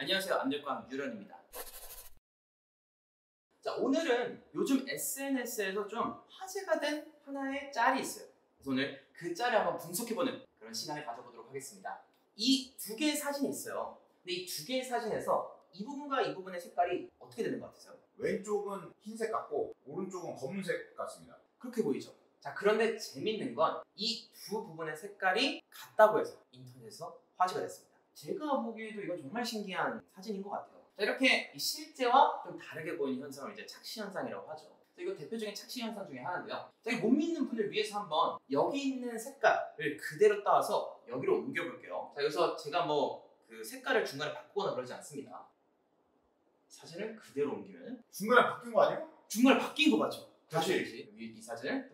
안녕하세요. 안될과 유련입니다. 자, 오늘은 요즘 SNS에서 좀 화제가 된 하나의 짤이 있어요. 그래서 오늘 그 짤을 한번 분석해보는 그런 시간을 가져보도록 하겠습니다. 이 두 개의 사진이 있어요. 근데 이 두 개의 사진에서 이 부분과 이 부분의 색깔이 어떻게 되는 것 같으세요? 왼쪽은 흰색 같고 오른쪽은 검은색 같습니다. 그렇게 보이죠? 자, 그런데 재밌는 건 이 두 부분의 색깔이 같다고 해서 인터넷에서 화제가 됐습니다. 제가 보기에도 이건 정말 신기한 사진인 것 같아요. 자, 이렇게 실제와 좀 다르게 보이는 현상을 이제 착시 현상이라고 하죠. 자, 이거 대표적인 착시 현상 중에 하나인데요. 자, 못 믿는 분을 위해서 한번 여기 있는 색깔을 그대로 따와서 여기로 옮겨볼게요. 자, 여기서 제가 그 색깔을 중간에 바꾸거나 그러지 않습니다. 사진을 그대로 옮기면 중간에 바뀐 거 아니에요? 중간에 바뀐 거 맞죠? 다시 여기 이 사진을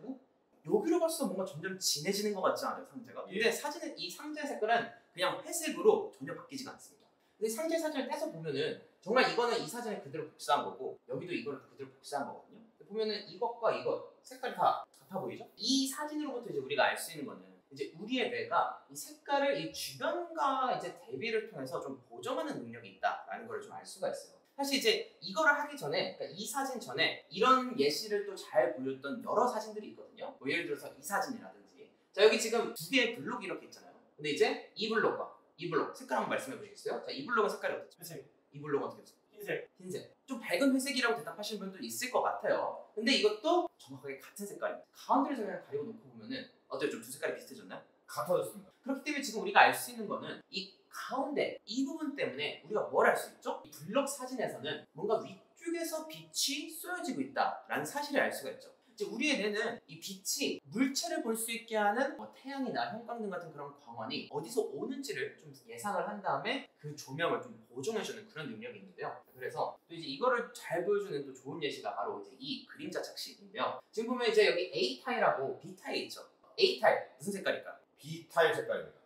여기로 갈수록 뭔가 점점 진해지는 것 같지 않아요, 상자가? 근데 사진은 이 상자의 색깔은 그냥 회색으로 전혀 바뀌지가 않습니다. 근데 상자의 사진을 떼서 보면은 정말 이거는 이 사진을 그대로 복사한 거고 여기도 이걸 그대로 복사한 거거든요. 보면은 이것과 이것 색깔이 다 같아 보이죠? 이 사진으로부터 이제 우리가 알 수 있는 거는 이제 우리의 뇌가 이 색깔을 이 주변과 이제 대비를 통해서 좀 보정하는 능력이 있다라는 걸 좀 알 수가 있어요. 사실 이제 이거를 하기 전에, 그러니까 이 사진 전에 이런 예시를 또 잘 보여줬던 여러 사진들이 있거든요. 뭐 예를 들어서 이 사진이라든지, 자 여기 지금 두 개의 블록이 이렇게 있잖아요. 근데 이제 이 블록과 이 블록 색깔 한번 말씀해 보시겠어요? 자, 이 블록은 색깔이 어떻죠? 회색. 이 블록은 어떻게 됐어요? 흰색. 흰색. 좀 밝은 회색이라고 대답하시는 분도 있을 것 같아요. 근데 이것도 정확하게 같은 색깔입니다. 가운데를 그냥 가리고 놓고 보면은 어때요? 좀 두 색깔이 비슷해졌나요? 같아졌습니다. 그렇기 때문에 지금 우리가 알 수 있는 거는 이 가운데 이 부분 때문에 우리가 뭘 알 수 있죠? 이 블록 사진에서는 뭔가 위쪽에서 빛이 쏘여지고 있다라는 사실을 알 수가 있죠. 이제 우리의 뇌는 이 빛이 물체를 볼 수 있게 하는 태양이나 형광등 같은 그런 광원이 어디서 오는지를 좀 예상을 한 다음에 그 조명을 좀 보정해주는 그런 능력이 있는데요. 그래서 또 이제 이거를 잘 보여주는 또 좋은 예시가 바로 이제 이 그림자 착시인데요. 지금 보면 이제 여기 A 타일하고 B 타일 있죠. A 타일 무슨 색깔일까요? B 타일 색깔입니다.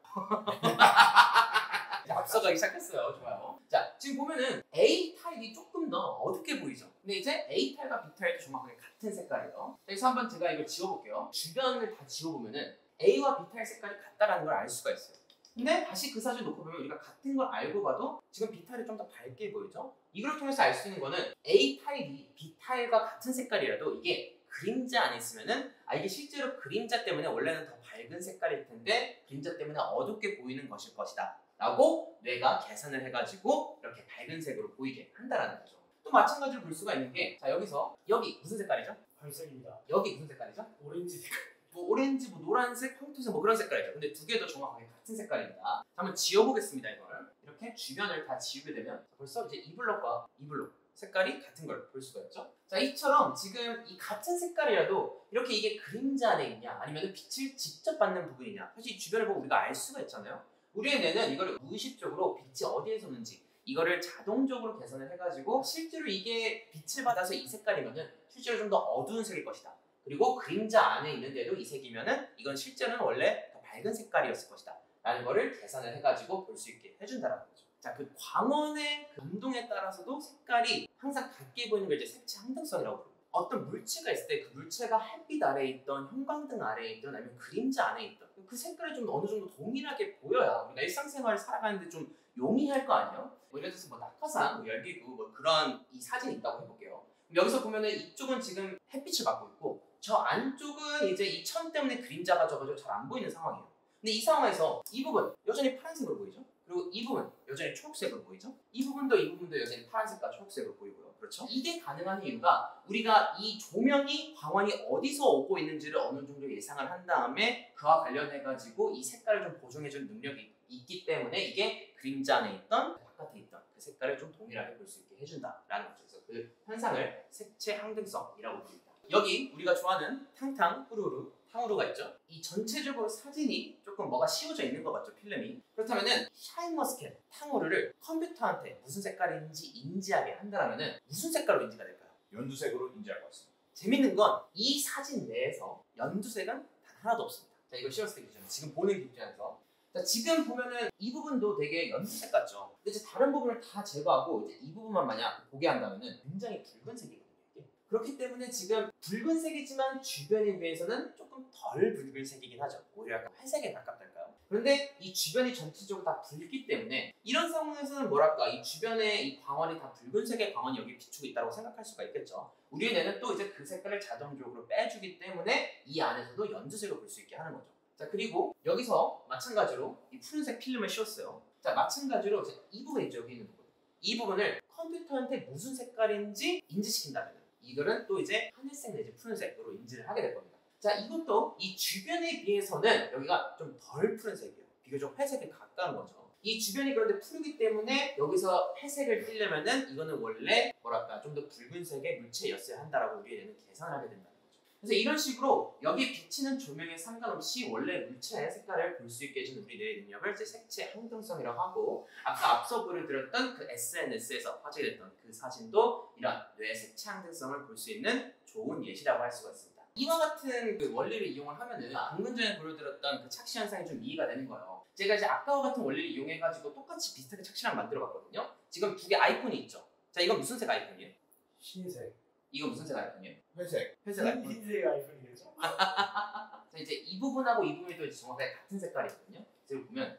앞서가기 시작했어요. 좋아요. 자, 지금 보면은 A 타일이 조금 더 어둡게 보이죠? 근데 이제 A 타일과 B 타일도 정확하게 같은 색깔이에요. 그래서 한번 제가 이걸 지워볼게요. 주변을 다 지워보면은 A와 B 타일 색깔이 같다라는 걸 알 수가 있어요. 근데 다시 그 사진 놓고 보면 우리가 같은 걸 알고 봐도 지금 B 타일이 좀 더 밝게 보이죠? 이걸 통해서 알 수 있는 거는 A 타일이 B 타일과 같은 색깔이라도 이게 그림자 안에 있으면은 이게 실제로 그림자 때문에 원래는 더 밝은 색깔일 텐데 그림자 때문에 어둡게 보이는 것일 것이다 라고 뇌가 계산을 해가지고 이렇게 밝은 색으로 보이게 한다라는 거죠. 또 마찬가지로 볼 수가 있는 게, 자 여기서 여기 무슨 색깔이죠? 발색입니다. 여기 무슨 색깔이죠? 오렌지 색깔. 뭐 오렌지, 뭐 노란색, 황토색 뭐 그런 색깔이죠. 근데 두 개 도 정확하게 같은 색깔입니다. 자, 한번 지워보겠습니다. 이걸 이렇게 주변을 다 지우게 되면 벌써 이제 이 블록과 이 블록 색깔이 같은 걸 볼 수가 있죠. 자, 이처럼 지금 이 같은 색깔이라도 이렇게 이게 그림자 안에 있냐 아니면 빛을 직접 받는 부분이냐, 사실 주변을 보고 우리가 알 수가 있잖아요. 우리의 뇌는 이걸 무의식적으로 빛이 어디에서 오는지 이거를 자동적으로 계산을 해가지고 실제로 이게 빛을 받아서 이 색깔이면은 실제로 좀 더 어두운 색일 것이다. 그리고 그림자 안에 있는데도 이 색이면은 이건 실제로는 원래 더 밝은 색깔이었을 것이다 라는 거를 계산을 해가지고 볼 수 있게 해준다는 거죠. 자, 그 광원의 변동에 따라서도 색깔이 항상 같게 보이는 걸 이제 색채 항등성이라고 부릅니다. 어떤 물체가 있을 때 그 물체가 햇빛 아래에 있던 형광등 아래에 있던 아니면 그림자 안에 있던 그 색깔이 좀 어느 정도 동일하게 보여야 우리가 일상생활을 살아가는데 좀 용이할 거 아니에요? 뭐 예를 들어서 뭐 낙하산, 뭐 열기구 뭐 그런 이 사진이 있다고 해볼게요. 여기서 보면은 이쪽은 지금 햇빛을 받고 있고 저 안쪽은 이제 이 천 때문에 그림자가 져가지고 잘 안 보이는 상황이에요. 근데 이 상황에서 이 부분 여전히 파란색으로 보이죠? 그리고 이 부분 여전히 초록색으로 보이죠? 이 부분도 여전히 파란색과 초록색으로 보이고요. 그렇죠? 이게 가능한 이유가 우리가 이 조명이 광원이 어디서 오고 있는지를 어느 정도 예상을 한 다음에 그와 관련해가지고 이 색깔을 좀 보정해주는 능력이 있기 때문에 이게 그림자 안에 있던 바깥에 있던 그 색깔을 좀 동일하게 볼 수 있게 해준다라는 거죠. 그래서 그 현상을 색채 항등성이라고 부릅니다. 여기 우리가 좋아하는 탕탕, 후루루, 탕후루가 있죠. 이 전체적으로 사진이 조금 뭐가 씌워져 있는 것 같죠, 필름이. 그렇다면은 샤인머스켓, 탕후루를 컴퓨터한테 무슨 색깔인지 인지하게 한다면은 무슨 색깔로 인지가 될까요? 연두색으로 인지할 것 같습니다. 재밌는 건 이 사진 내에서 연두색은 단 하나도 없습니다. 자, 이걸 씌웠을 때 기준, 지금 보는 기준에서. 자, 지금 보면은 이 부분도 되게 연두색 같죠. 근데 이제 다른 부분을 다 제거하고 이제 이 부분만 만약 보게 한다면은 굉장히 붉은색이거든요. 그렇기 때문에 지금 붉은색이지만 주변에 비해서는 조금 덜 붉은색이긴 하죠. 오히려 약간 회색에 가깝달까요? 그런데 이 주변이 전체적으로 다 붉기 때문에 이런 상황에서는 뭐랄까 이 주변에 이 광원이 다 붉은색의 광원이 여기 비추고 있다고 생각할 수가 있겠죠. 우리의 뇌는 또 이제 그 색깔을 자동적으로 빼주기 때문에 이 안에서도 연두색을 볼 수 있게 하는 거죠. 자, 그리고 여기서 마찬가지로 이 푸른색 필름을 씌웠어요. 자, 마찬가지로 이 부분 있죠. 여기 있는 부분. 이 부분을 컴퓨터한테 무슨 색깔인지 인지시킨다면 이거는 또 이제 하늘색 내지 푸른색으로 인지를 하게 될 겁니다. 자, 이것도 이 주변에 비해서는 여기가 좀 덜 푸른색이에요. 비교적 회색에 가까운 거죠. 이 주변이 그런데 푸르기 때문에 여기서 회색을 띠려면은 이거는 원래 뭐랄까 좀 더 붉은색의 물체였어야 한다라고 우리의 뇌는 계산을 하게 된다는 거죠. 그래서 이런 식으로 여기에 비치는 조명에 상관없이 원래 물체의 색깔을 볼 수 있게 해주는 우리 뇌의 능력을 이제 색채 항등성이라고 하고, 아까 앞서 보여드렸던 그 SNS에서 화제됐던 그 사진도 이런 뇌의 색채 항등성을 볼 수 있는 좋은 예시라고 할 수가 있습니다. 이와 같은 그 원리를 이용을 하면은 방금 전에 보여드렸던 그 착시 현상이 좀 이해가 되는 거예요. 제가 이제 아까와 같은 원리를 이용해가지고 똑같이 비슷하게 착시를 만들어봤거든요. 지금 두 개 아이콘이 있죠. 자, 이건 무슨 색 아이콘이에요? 흰색. 이건 무슨 색 아이콘이에요? 회색. 회색 아이콘. 흰색 아이폰이겠죠? 자, 이제 이 부분하고 이 부분이 또 이제 정확하게 같은 색깔이거든요. 지금 보면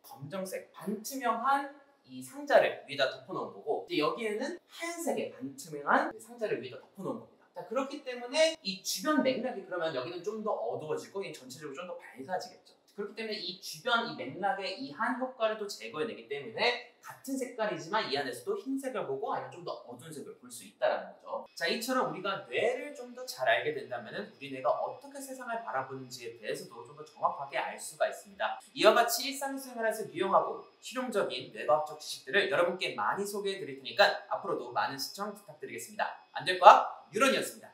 검정색 반투명한 이 상자를 위에다 덮어놓은 거고, 이제 여기에는 하얀색의 반투명한 상자를 위에다 덮어놓은 겁니다. 자, 그렇기 때문에 이 주변 맥락이 그러면 여기는 좀 더 어두워지고 이 전체적으로 좀 더 밝아지겠죠. 그렇기 때문에 이 주변 이 맥락의 이 한 효과를 또 제거해내기 때문에 같은 색깔이지만 이 안에서도 흰색을 보고 아니면 좀 더 어두운 색을 볼 수 있다는 거죠. 자, 이처럼 우리가 뇌를 좀 더 잘 알게 된다면 우리 뇌가 어떻게 세상을 바라보는지에 대해서도 좀 더 정확하게 알 수가 있습니다. 이와 같이 일상생활에서 유용하고 실용적인 뇌과학적 지식들을 여러분께 많이 소개해 드릴 테니까 앞으로도 많은 시청 부탁드리겠습니다. 안될과학 유런이었습니다.